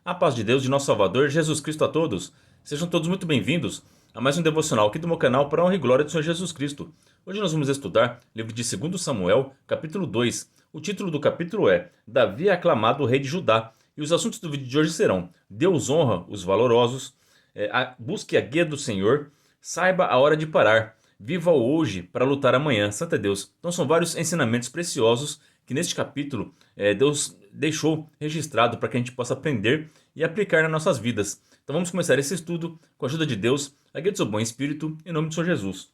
A paz de Deus, de nosso Salvador, Jesus Cristo a todos. Sejam todos muito bem-vindos a mais um devocional aqui do meu canal para a honra e glória do Senhor Jesus Cristo. Hoje nós vamos estudar o livro de 2 Samuel, capítulo 2. O título do capítulo é Davi é aclamado rei de Judá. E os assuntos do vídeo de hoje serão: Deus honra os valorosos, busque a guia do Senhor, saiba a hora de parar, viva o hoje para lutar amanhã. Santo é Deus. Então são vários ensinamentos preciosos que neste capítulo Deus deixou registrado para que a gente possa aprender e aplicar nas nossas vidas. Então vamos começar esse estudo com a ajuda de Deus, a guia do seu bom espírito, em nome do Senhor Jesus.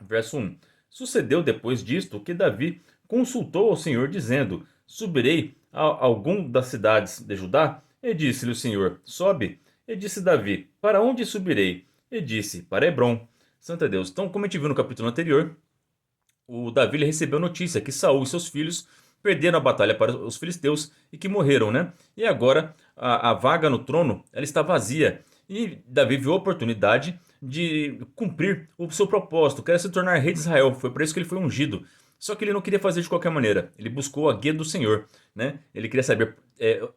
Verso 1. Sucedeu depois disto que Davi consultou ao Senhor, dizendo: Subirei a algum das cidades de Judá? E disse-lhe o Senhor: Sobe. E disse Davi: Para onde subirei? E disse: Para Hebrom. Santo é Deus. Então, como a gente viu no capítulo anterior, o Davi recebeu notícia que Saul e seus filhos perderam a batalha para os filisteus e que morreram, né? E agora a vaga no trono ela está vazia. E Davi viu a oportunidade de cumprir o seu propósito, que era se tornar rei de Israel. Foi por isso que ele foi ungido. Só que ele não queria fazer de qualquer maneira. Ele buscou a guia do Senhor, né? Ele queria saber,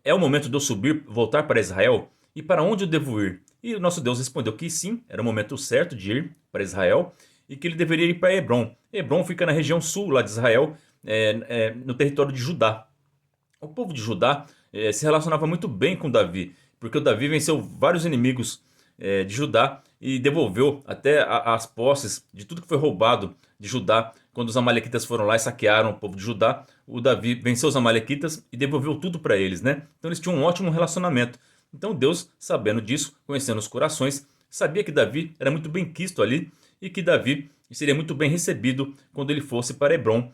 é o momento de eu subir, voltar para Israel? E para onde eu devo ir? E o nosso Deus respondeu que sim, era o momento certo de ir para Israel e que ele deveria ir para Hebrom. Hebrom fica na região sul lá de Israel, no território de Judá. O povo de Judá se relacionava muito bem com Davi, porque o Davi venceu vários inimigos de Judá e devolveu até as posses de tudo que foi roubado de Judá. Quando os amalequitas foram lá e saquearam o povo de Judá, o Davi venceu os amalequitas e devolveu tudo para eles, né? Então eles tinham um ótimo relacionamento. Então Deus, sabendo disso, conhecendo os corações, sabia que Davi era muito bem quisto ali e que Davi seria muito bem recebido quando ele fosse para Hebrom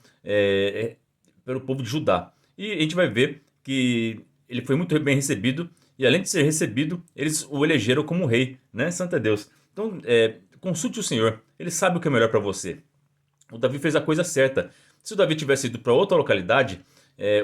pelo povo de Judá. E a gente vai ver que ele foi muito bem recebido e além de ser recebido, eles o elegeram como rei, né? Santo é Deus. Então, consulte o Senhor, ele sabe o que é melhor para você. O Davi fez a coisa certa. Se o Davi tivesse ido para outra localidade,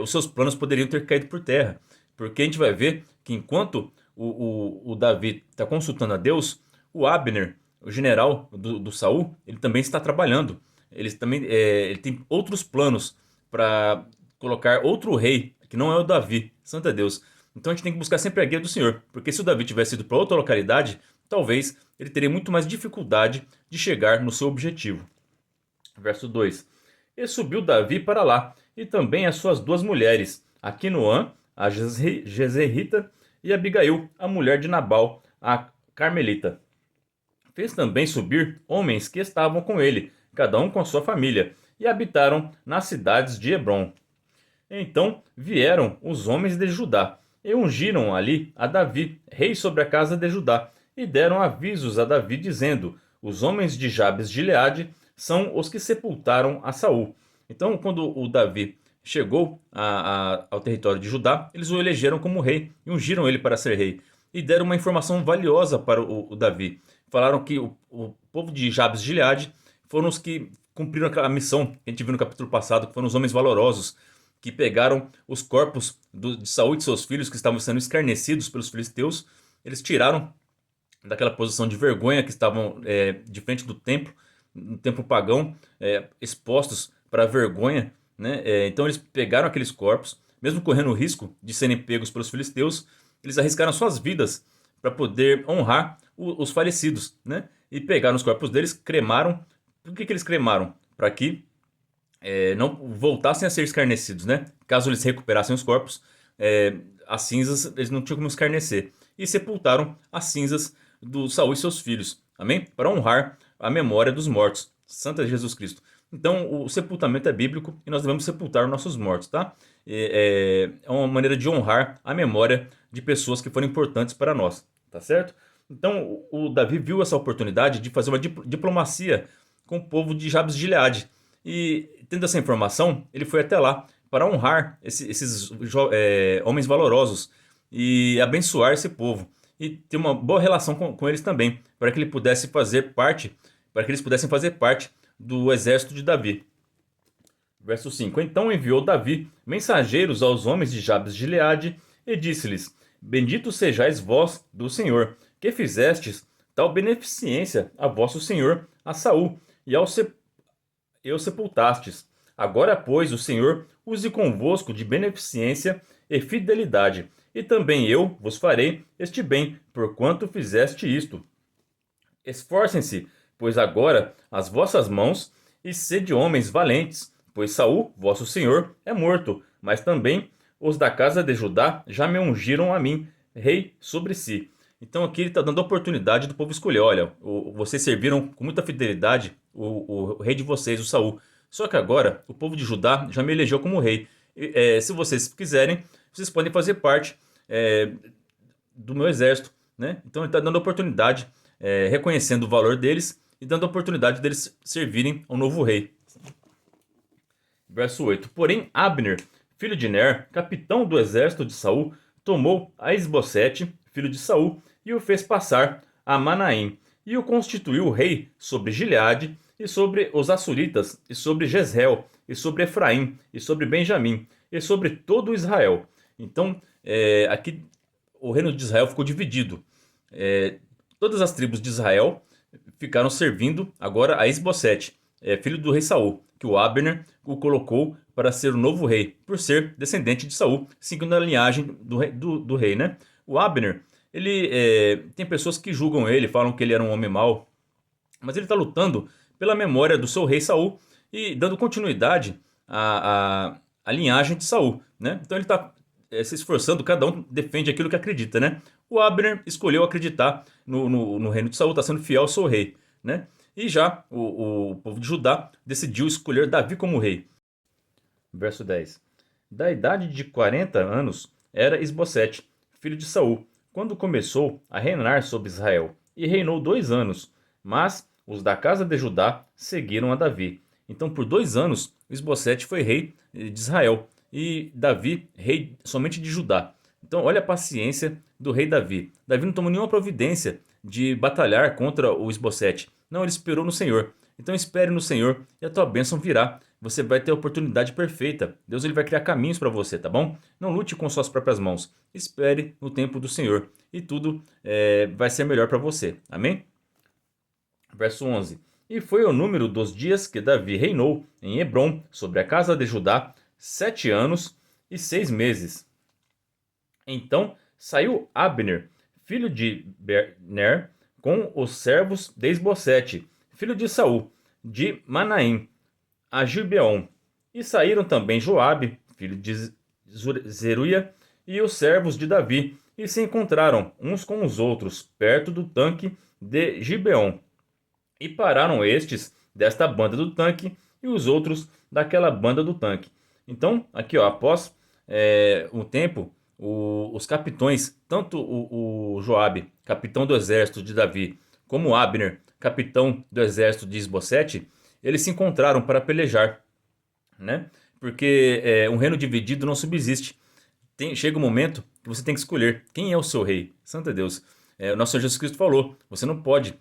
os seus planos poderiam ter caído por terra. Porque a gente vai ver que enquanto o Davi está consultando a Deus, o Abner, o general do Saul, ele também está trabalhando. Ele tem outros planos para colocar outro rei, que não é o Davi. Santo é Deus. Então a gente tem que buscar sempre a guia do Senhor. Porque se o Davi tivesse ido para outra localidade, talvez ele teria muito mais dificuldade de chegar no seu objetivo. Verso 2. E subiu Davi para lá, e também as suas duas mulheres, Aquinoã, a Jezerita, e Abigail, a mulher de Nabal, a Carmelita. Fez também subir homens que estavam com ele, cada um com a sua família, e habitaram nas cidades de Hebrom. Então vieram os homens de Judá, e ungiram ali a Davi, rei sobre a casa de Judá, e deram avisos a Davi, dizendo: Os homens de Jabes de Gileade são os que sepultaram a Saul. Então, quando o Davi chegou ao território de Judá, eles o elegeram como rei e ungiram ele para ser rei. E deram uma informação valiosa para o Davi. Falaram que o povo de Jabes de Gileade foram os que cumpriram a missão que a gente viu no capítulo passado, que foram os homens valorosos, que pegaram os corpos de Saul e de seus filhos que estavam sendo escarnecidos pelos filisteus. Eles tiraram daquela posição de vergonha que estavam de frente do templo, no templo pagão, expostos para a vergonha, né? Então eles pegaram aqueles corpos, mesmo correndo o risco de serem pegos pelos filisteus, eles arriscaram suas vidas para poder honrar os falecidos, né? E pegaram os corpos deles, cremaram. Por que eles cremaram? Para que não voltassem a ser escarnecidos, né? Caso eles recuperassem os corpos, as cinzas eles não tinham como escarnecer. E sepultaram as cinzas do Saul e seus filhos, amém? Para honrar a memória dos mortos. Santo é Jesus Cristo. Então, o sepultamento é bíblico e nós devemos sepultar os nossos mortos, tá? É uma maneira de honrar a memória de pessoas que foram importantes para nós, tá certo? Então, o Davi viu essa oportunidade de fazer uma diplomacia com o povo de Jabes de Gileade. E, tendo essa informação, ele foi até lá para honrar esses homens valorosos e abençoar esse povo. E ter uma boa relação com eles também, para que ele pudesse fazer parte, para que eles pudessem fazer parte do exército de Davi. Verso 5. Então enviou Davi mensageiros aos homens de Jabes de Gileade e disse-lhes: Bendito sejais vós do Senhor, que fizestes tal beneficência a vosso senhor, a Saul, e o sepultastes. Agora, pois, o Senhor use convosco de beneficência e fidelidade, e também eu vos farei este bem, porquanto fizeste isto. Esforcem-se, pois agora as vossas mãos, e sede homens valentes, pois Saul, vosso senhor, é morto, mas também os da casa de Judá já me ungiram a mim, rei sobre si. Então aqui ele está dando a oportunidade do povo escolher. Olha, vocês serviram com muita fidelidade o rei de vocês, o Saul. Só que agora o povo de Judá já me elegeu como rei. Se vocês quiserem, vocês podem fazer parte do meu exército, né? Então ele está dando a oportunidade, reconhecendo o valor deles e dando a oportunidade deles servirem ao novo rei. Verso 8. Porém, Abner, filho de Ner, capitão do exército de Saul, tomou a Isbosete, filho de Saul, e o fez passar a Manaim, e o constituiu rei sobre Gileade, e sobre os Assuritas, e sobre Jezreel, e sobre Efraim, e sobre Benjamim, e sobre todo Israel. Então, aqui o reino de Israel ficou dividido. Todas as tribos de Israel ficaram servindo agora a Isbosete, filho do rei Saul, que o Abner o colocou para ser o novo rei, por ser descendente de Saul, seguindo a linhagem do rei, né? O Abner, ele tem pessoas que julgam ele, falam que ele era um homem mau, mas ele está lutando pela memória do seu rei Saul e dando continuidade à linhagem de Saul, né? Então ele está se esforçando, cada um defende aquilo que acredita, né? O Abner escolheu acreditar no reino de Saul, está sendo fiel ao seu rei, né? E já o povo de Judá decidiu escolher Davi como rei. Verso 10. Da idade de 40 anos era Isbosete, filho de Saul, quando começou a reinar sobre Israel, e reinou 2 anos. Mas os da casa de Judá seguiram a Davi. Então, por 2 anos, Isbosete foi rei de Israel e Davi, rei somente de Judá. Então, olha a paciência do rei Davi. Davi não tomou nenhuma providência de batalhar contra o Isbosete. Não, ele esperou no Senhor. Então, espere no Senhor e a tua bênção virá. Você vai ter a oportunidade perfeita. Deus ele vai criar caminhos para você, tá bom? Não lute com suas próprias mãos. Espere no tempo do Senhor e tudo vai ser melhor para você. Amém? Verso 11. E foi o número dos dias que Davi reinou em Hebrom sobre a casa de Judá 7 anos e 6 meses. Então saiu Abner, filho de Ner, com os servos de Isbosete, filho de Saul, de Manaim, a Gibeon. E saíram também Joabe, filho de Zeruia, e os servos de Davi, e se encontraram uns com os outros, perto do tanque de Gibeon. E pararam estes desta banda do tanque, e os outros daquela banda do tanque. Então, aqui ó, após um tempo, os capitões, tanto o Joabe, capitão do exército de Davi, como o Abner, capitão do exército de Isbosete, eles se encontraram para pelejar, né? Porque um reino dividido não subsiste. Chega um momento que você tem que escolher quem é o seu rei. Santo Deus. O nosso Senhor Jesus Cristo falou, você não pode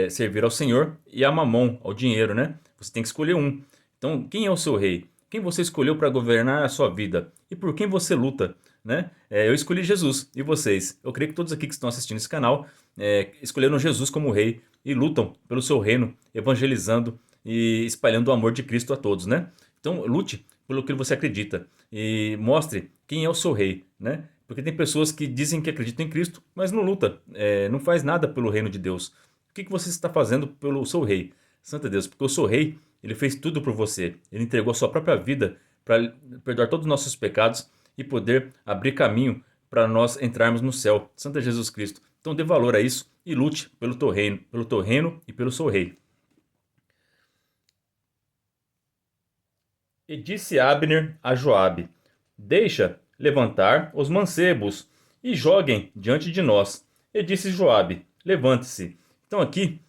servir ao Senhor e a Mamon, ao dinheiro, né? Você tem que escolher um. Então, quem é o seu rei? Quem você escolheu para governar a sua vida? E por quem você luta? Né? Eu escolhi Jesus. E vocês? Eu creio que todos aqui que estão assistindo esse canal escolheram Jesus como rei e lutam pelo seu reino, evangelizando e espalhando o amor de Cristo a todos, né? Então, lute pelo que você acredita e mostre quem é o seu rei, né? Porque tem pessoas que dizem que acreditam em Cristo, mas não luta, não faz nada pelo reino de Deus. O que você está fazendo pelo seu rei? Santo Deus, porque o seu rei, ele fez tudo por você. Ele entregou a sua própria vida para perdoar todos os nossos pecados e poder abrir caminho para nós entrarmos no céu. Santo Jesus Cristo. Então dê valor a isso e lute pelo teu reino e pelo seu rei. E disse Abner a Joabe: Deixa levantar os mancebos e joguem diante de nós. E disse Joabe: Levante-se. Então aqui,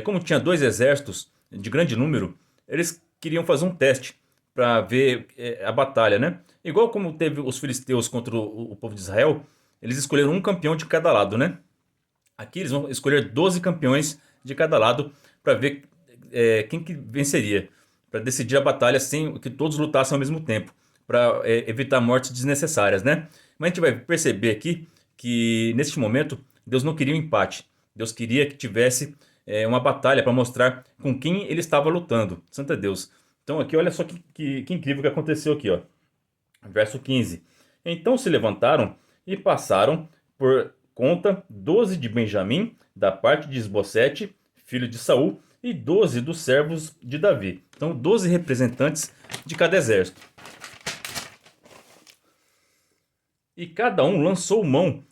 como tinha 2 exércitos de grande número, eles queriam fazer um teste para ver a batalha, né? Igual como teve os filisteus contra o povo de Israel, eles escolheram um campeão de cada lado, né? Aqui eles vão escolher 12 campeões de cada lado para ver quem que venceria, para decidir a batalha sem que todos lutassem ao mesmo tempo, para evitar mortes desnecessárias, né? Mas a gente vai perceber aqui que neste momento Deus não queria um empate, Deus queria que tivesse uma batalha para mostrar com quem ele estava lutando. Santo é Deus. Então aqui olha só que incrível que aconteceu aqui, ó. Verso 15. Então se levantaram e passaram por conta 12 de Benjamim, da parte de Isbosete, filho de Saul, e 12 dos servos de Davi. Então, 12 representantes de cada exército. E cada um lançou mão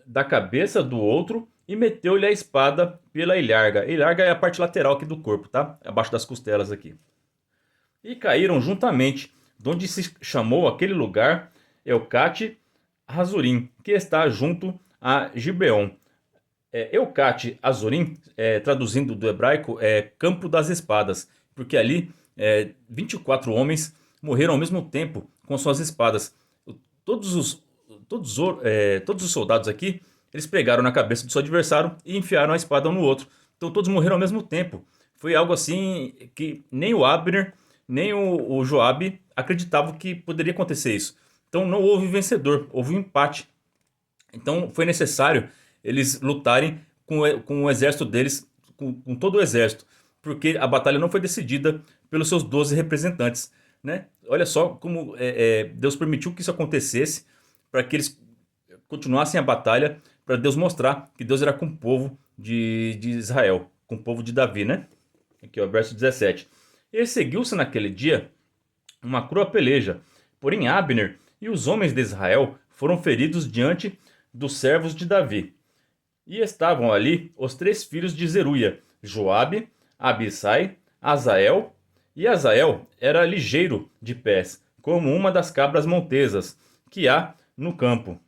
da cabeça do outro e meteu-lhe a espada pela ilharga. Ilharga é a parte lateral aqui do corpo, tá? Abaixo das costelas aqui. E caíram juntamente, de onde se chamou aquele lugar Eucate Hazurim, que está junto a Gibeon. Eucate Hazurim, traduzindo do hebraico, é campo das espadas, porque ali 24 homens morreram ao mesmo tempo com suas espadas. Todos os, todos os soldados aqui, eles pegaram na cabeça do seu adversário e enfiaram a espada um no outro. Então todos morreram ao mesmo tempo. Foi algo assim que nem o Abner, nem o Joabe acreditavam que poderia acontecer isso. Então não houve vencedor, houve um empate. Então foi necessário eles lutarem com o exército deles, com todo o exército, porque a batalha não foi decidida pelos seus 12 representantes, né? Olha só como Deus permitiu que isso acontecesse, para que eles continuassem a batalha, para Deus mostrar que Deus era com o povo de Israel, com o povo de Davi, né? Aqui, ó, verso 17. E seguiu-se naquele dia uma crua peleja, porém Abner e os homens de Israel foram feridos diante dos servos de Davi. E estavam ali os 3 filhos de Zeruia, Joabe, Abissai, Azael. E Azael era ligeiro de pés, como uma das cabras montesas que há no campo.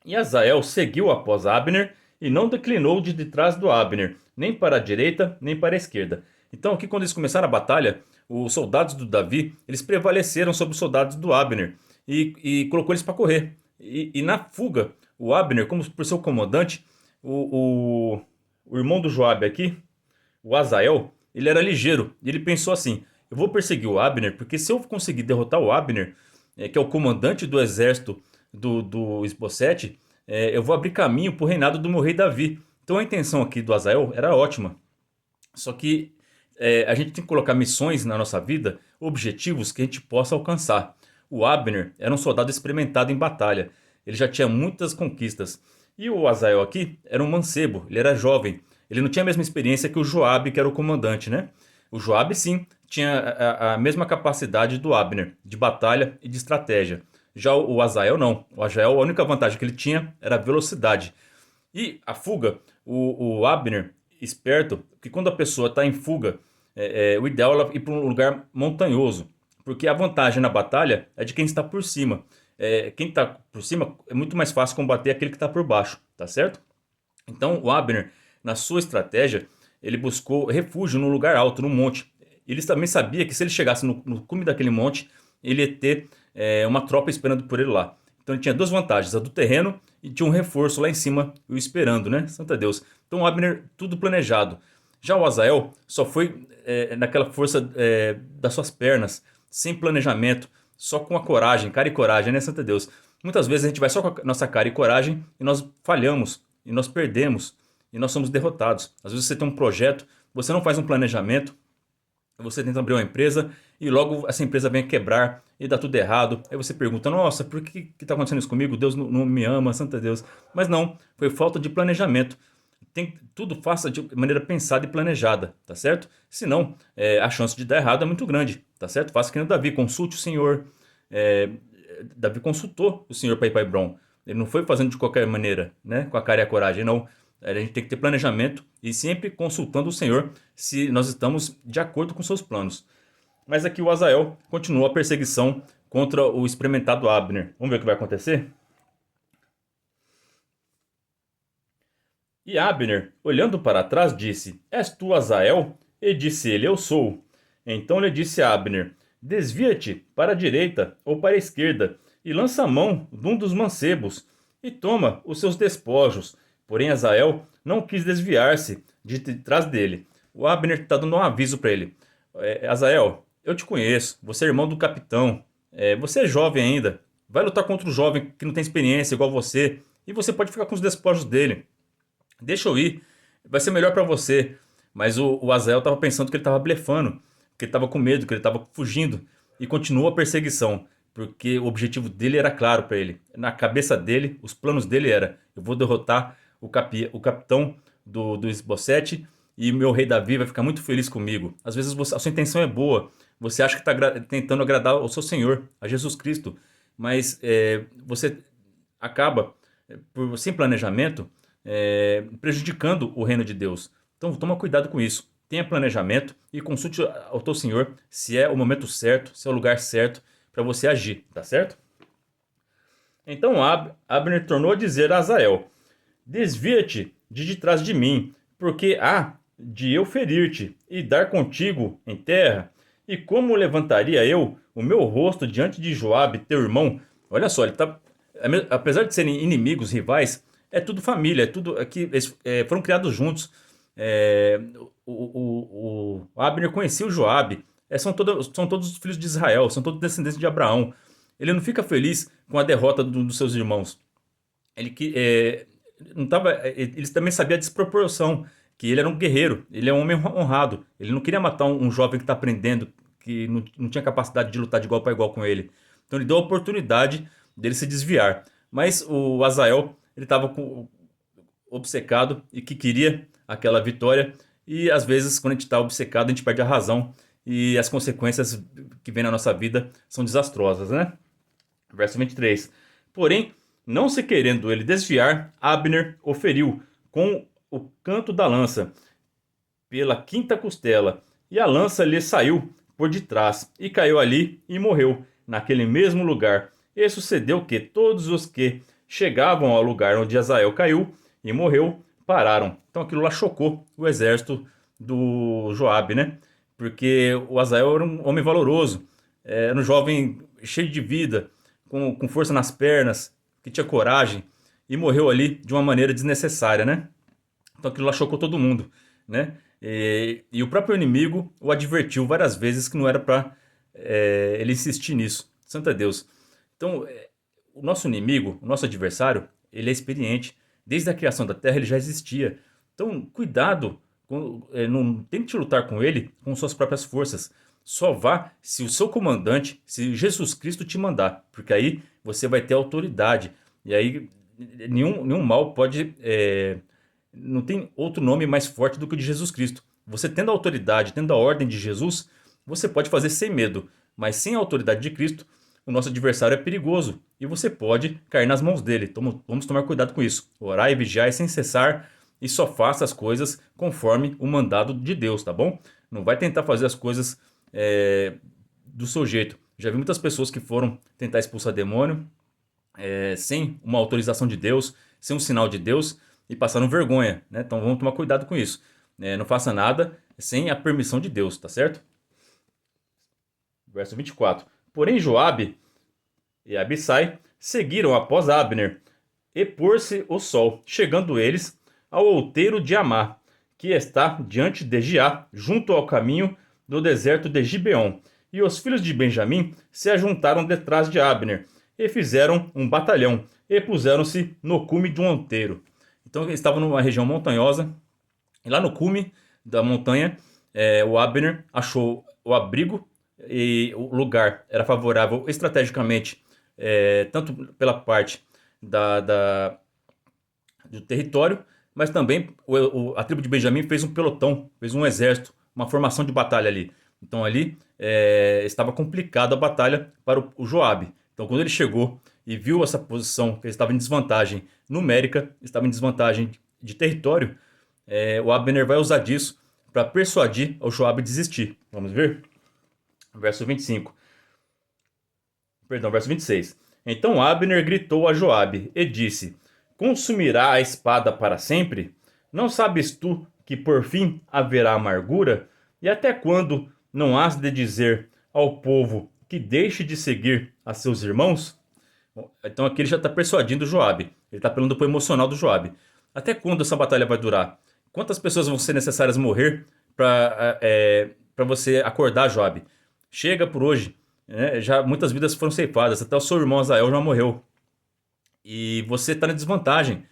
E Azael seguiu após Abner e não declinou de trás do Abner, nem para a direita, nem para a esquerda. Então aqui quando eles começaram a batalha, os soldados do Davi, eles prevaleceram sobre os soldados do Abner e colocou eles para correr. E na fuga, o Abner, como por seu comandante, o irmão do Joabe aqui, o Azael, ele era ligeiro. E ele pensou assim, eu vou perseguir o Abner, porque se eu conseguir derrotar o Abner, que é o comandante do exército do Isbosete, eu vou abrir caminho para o reinado do meu rei Davi. Então a intenção aqui do Azael era ótima. Só que a gente tem que colocar missões na nossa vida, objetivos que a gente possa alcançar. O Abner era um soldado experimentado em batalha. Ele já tinha muitas conquistas. E o Azael aqui era um mancebo, ele era jovem. Ele não tinha a mesma experiência que o Joabe, que era o comandante, né? O Joabe, sim, tinha a mesma capacidade do Abner, de batalha e de estratégia. Já o Azael não. O Azael, a única vantagem que ele tinha era a velocidade. E a fuga, o Abner, esperto, que quando a pessoa está em fuga, o ideal é ela ir para um lugar montanhoso. Porque a vantagem na batalha é de quem está por cima. Quem está por cima é muito mais fácil combater aquele que está por baixo, tá certo? Então o Abner, na sua estratégia, ele buscou refúgio num lugar alto, num monte. Ele também sabia que se ele chegasse no cume daquele monte, ele ia ter uma tropa esperando por ele lá. Então ele tinha 2 vantagens, a do terreno e tinha um reforço lá em cima o esperando, né? Santa Deus. Então o Abner, tudo planejado. Já o Azael só foi naquela força das suas pernas, sem planejamento, só com a coragem, cara e coragem, né, Santa Deus? Muitas vezes a gente vai só com a nossa cara e coragem e nós falhamos, e nós perdemos, e nós somos derrotados. Às vezes você tem um projeto, você não faz um planejamento, você tenta abrir uma empresa e logo essa empresa vem a quebrar e dá tudo errado. Aí você pergunta, nossa, por que está acontecendo isso comigo? Deus não me ama, Santa Deus. Mas não, foi falta de planejamento. Tudo faça de maneira pensada e planejada, tá certo? Senão, a chance de dar errado é muito grande, tá certo? Faça que nem o Davi, consulte o Senhor. Davi consultou o Senhor para ir para Hebron. Ele não foi fazendo de qualquer maneira, né? Com a cara e a coragem, não. A gente tem que ter planejamento e sempre consultando o Senhor se nós estamos de acordo com seus planos. Mas aqui o Azael continua a perseguição contra o experimentado Abner. Vamos ver o que vai acontecer? E Abner, olhando para trás, disse, És tu Azael? E disse ele, Eu sou. Então lhe disse Abner, Desvia-te para a direita ou para a esquerda, e lança a mão de um dos mancebos, e toma os seus despojos. Porém Azael não quis desviar-se de trás dele. O Abner está dando um aviso para ele. Azael, eu te conheço, você é irmão do capitão, você é jovem ainda, vai lutar contra o jovem que não tem experiência igual você, e você pode ficar com os despojos dele. Deixa eu ir, vai ser melhor para você. Mas o Azael estava pensando que ele estava blefando, que ele estava com medo, que ele estava fugindo. E continuou a perseguição. porque o objetivo dele era claro para ele. Na cabeça dele, os planos dele era: eu vou derrotar o capitão do Esbocete e meu rei Davi vai ficar muito feliz comigo. Às vezes a sua intenção é boa, você acha que está tentando agradar ao seu Senhor, a Jesus Cristo, mas você acaba, sem planejamento, prejudicando o reino de Deus. Então toma cuidado com isso. Tenha planejamento e consulte ao teu Senhor se é o momento certo, se é o lugar certo para você agir, tá certo? Então Abner tornou a dizer a Azael: desvia-te de trás de mim, porque há de eu ferir-te e dar contigo em terra. E como levantaria eu o meu rosto diante de Joabe, teu irmão? Olha só, ele tá, apesar de serem inimigos, rivais, é tudo família, é tudo aqui, eles foram criados juntos. É, o Abner conhecia o Joabe, são todos os filhos de Israel, são todos descendentes de Abraão. Ele não fica feliz com a derrota dos seus irmãos. Ele que não tava, ele também sabia a desproporção, que ele era um guerreiro, ele é um homem honrado. Ele não queria matar um jovem que está aprendendo, que não tinha capacidade de lutar de igual para igual com ele. Então ele deu a oportunidade dele se desviar. Mas o Azael, ele estava obcecado e que queria aquela vitória. E às vezes, quando a gente está obcecado, a gente perde a razão. E as consequências que vêm na nossa vida são desastrosas, né? Verso 23. Porém, não se querendo ele desviar, Abner o feriu com o canto da lança pela quinta costela, e a lança lhe saiu por detrás, e caiu ali e morreu, naquele mesmo lugar. E sucedeu que todos os que chegavam ao lugar onde Azael caiu e morreu, pararam. Então aquilo lá chocou o exército do Joabe, né? Porque o Azael era um homem valoroso, era um jovem cheio de vida, com força nas pernas, que tinha coragem, e morreu ali de uma maneira desnecessária, né? Então aquilo lá chocou todo mundo, né? E o próprio inimigo o advertiu várias vezes que não era para ele insistir nisso. Santo é Deus. Então, o nosso inimigo, o nosso adversário, ele é experiente. Desde a criação da terra ele já existia. Então, cuidado, não tente lutar com ele com suas próprias forças. Só vá se o seu comandante, se Jesus Cristo te mandar, porque aí você vai ter autoridade. E aí nenhum mal pode... não tem outro nome mais forte do que o de Jesus Cristo. Você tendo a autoridade, tendo a ordem de Jesus, você pode fazer sem medo. Mas sem a autoridade de Cristo, o nosso adversário é perigoso. E você pode cair nas mãos dele. Então vamos tomar cuidado com isso. Orar e vigiar sem cessar. E só faça as coisas conforme o mandado de Deus, tá bom? Não vai tentar fazer as coisas do seu jeito. Já vi muitas pessoas que foram tentar expulsar demônio sem uma autorização de Deus, sem um sinal de Deus, e passaram vergonha, né? Então vamos tomar cuidado com isso. Não faça nada sem a permissão de Deus, tá certo? Verso 24. Porém Joabe e Abissai seguiram após Abner, e pôs-se o sol, chegando eles ao outeiro de Amá, que está diante de Giá, junto ao caminho do deserto de Gibeon. E os filhos de Benjamim se ajuntaram detrás de Abner, e fizeram um batalhão, e puseram-se no cume de um outeiro. Então eles estavam numa região montanhosa, e lá no cume da montanha, o Abner achou o abrigo, e o lugar era favorável estrategicamente, tanto pela parte do território, mas também a tribo de Benjamim fez um pelotão, fez um exército, uma formação de batalha ali. Então ali estava complicada a batalha para o Joabe. Então quando ele chegou e viu essa posição, que ele estava em desvantagem numérica, estava em desvantagem de território, o Abner vai usar disso para persuadir o Joabe a desistir. Vamos ver? Verso 25. Perdão, verso 26. Então Abner gritou a Joabe e disse: consumirá a espada para sempre? Não sabes tu que por fim haverá amargura? E até quando não has de dizer ao povo que deixe de seguir a seus irmãos? Então aqui ele já está persuadindo o Joabe. Ele está apelando para o emocional do Joabe. Até quando essa batalha vai durar? Quantas pessoas vão ser necessárias morrer para você acordar, Joabe? Chega por hoje. Né? Já muitas vidas foram ceifadas. Até o seu irmão Azael já morreu. E você está na desvantagem.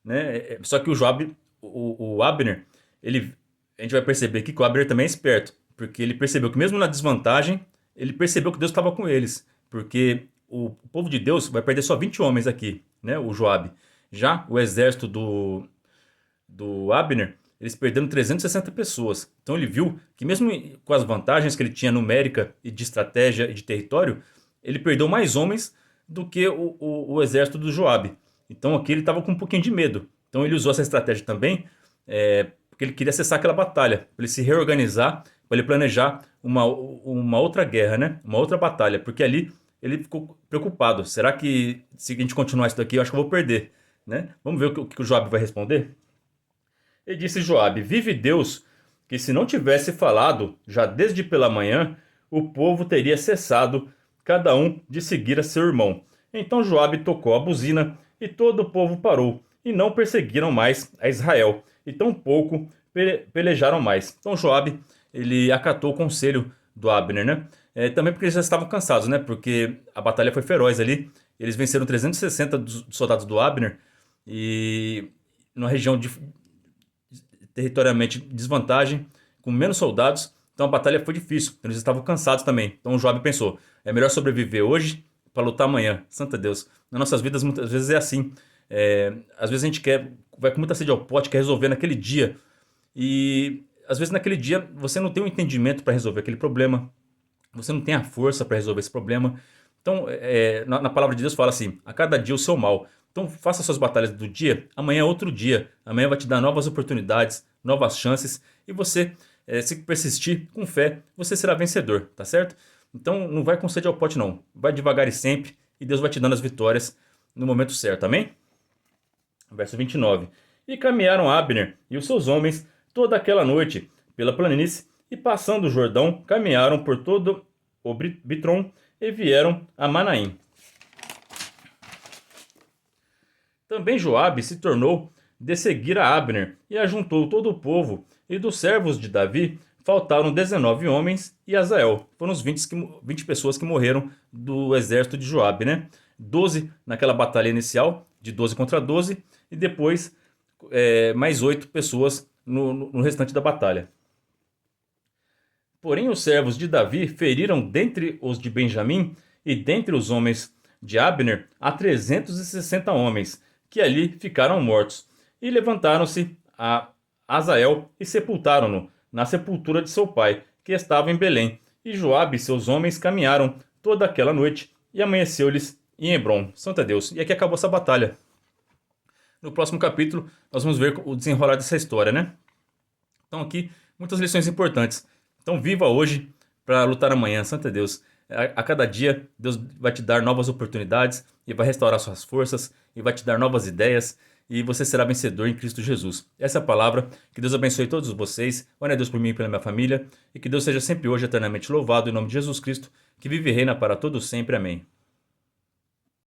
Né? Só que o Joabe, o Abner, a gente vai perceber aqui que o Abner também é esperto. Porque ele percebeu que mesmo na desvantagem, ele percebeu que Deus estava com eles. porque o povo de Deus vai perder só 20 homens aqui, né? O Joabe. Já o exército do Abner, eles perderam 360 pessoas. Então ele viu que mesmo com as vantagens que ele tinha numérica e de estratégia e de território, ele perdeu mais homens do que o exército do Joabe. Então aqui ele estava com um pouquinho de medo. Então ele usou essa estratégia também, porque ele queria cessar aquela batalha, para ele se reorganizar, para ele planejar uma outra guerra, né? Uma outra batalha, porque ali ele ficou preocupado. Será que se a gente continuar isso daqui, eu acho que eu vou perder, né? Vamos ver o que o Joabe vai responder? E disse Joabe: Vive Deus, que se não tivesse falado já desde pela manhã, o povo teria cessado, cada um de seguir a seu irmão. Então Joabe tocou a buzina, e todo o povo parou, e não perseguiram mais a Israel, e tampouco pelejaram mais. Então Joabe, ele acatou o conselho do Abner, né? Também porque eles já estavam cansados, né? Porque a batalha foi feroz ali. Eles venceram 360 dos soldados do Abner, e numa região territorialmente desvantagem, com menos soldados, então a batalha foi difícil, eles estavam cansados também. Então o Joabe pensou, é melhor sobreviver hoje para lutar amanhã. Santa Deus, nas nossas vidas muitas vezes é assim. Às vezes a gente vai com muita sede ao pote, quer resolver naquele dia, e às vezes naquele dia você não tem um entendimento para resolver aquele problema, você não tem a força para resolver esse problema. Então, na palavra de Deus fala assim, a cada dia o seu mal. Então faça suas batalhas do dia, amanhã é outro dia. Amanhã vai te dar novas oportunidades, novas chances. E você, se persistir com fé, você será vencedor, tá certo? Então não vai com sede ao pote não. Vai devagar e sempre, e Deus vai te dando as vitórias no momento certo, amém? Verso 29. E caminharam Abner e os seus homens toda aquela noite pela planície, e passando o Jordão, caminharam por todo o Bitron e vieram a Manaim. Também Joabe se tornou de seguir a Abner, e ajuntou todo o povo, e dos servos de Davi faltaram 19 homens, e Azael. Foram os 20 pessoas que morreram do exército de Joabe, né? 12 naquela batalha inicial, de 12 contra 12, e depois mais 8 pessoas no restante da batalha. Porém os servos de Davi feriram dentre os de Benjamim e dentre os homens de Abner a 360 homens, que ali ficaram mortos. E levantaram-se a Azael e sepultaram-no na sepultura de seu pai, que estava em Belém. E Joabe e seus homens caminharam toda aquela noite, e amanheceu-lhes em Hebrom. Santo Deus. E aqui acabou essa batalha. No próximo capítulo, nós vamos ver o desenrolar dessa história, né? Então aqui, muitas lições importantes. Então viva hoje para lutar amanhã, Santo Deus. A cada dia, Deus vai te dar novas oportunidades e vai restaurar suas forças e vai te dar novas ideias, e você será vencedor em Cristo Jesus. Essa é a palavra. Que Deus abençoe todos vocês. Ore a Deus por mim e pela minha família, e que Deus seja sempre hoje eternamente louvado em nome de Jesus Cristo, que vive e reina para todos sempre. Amém.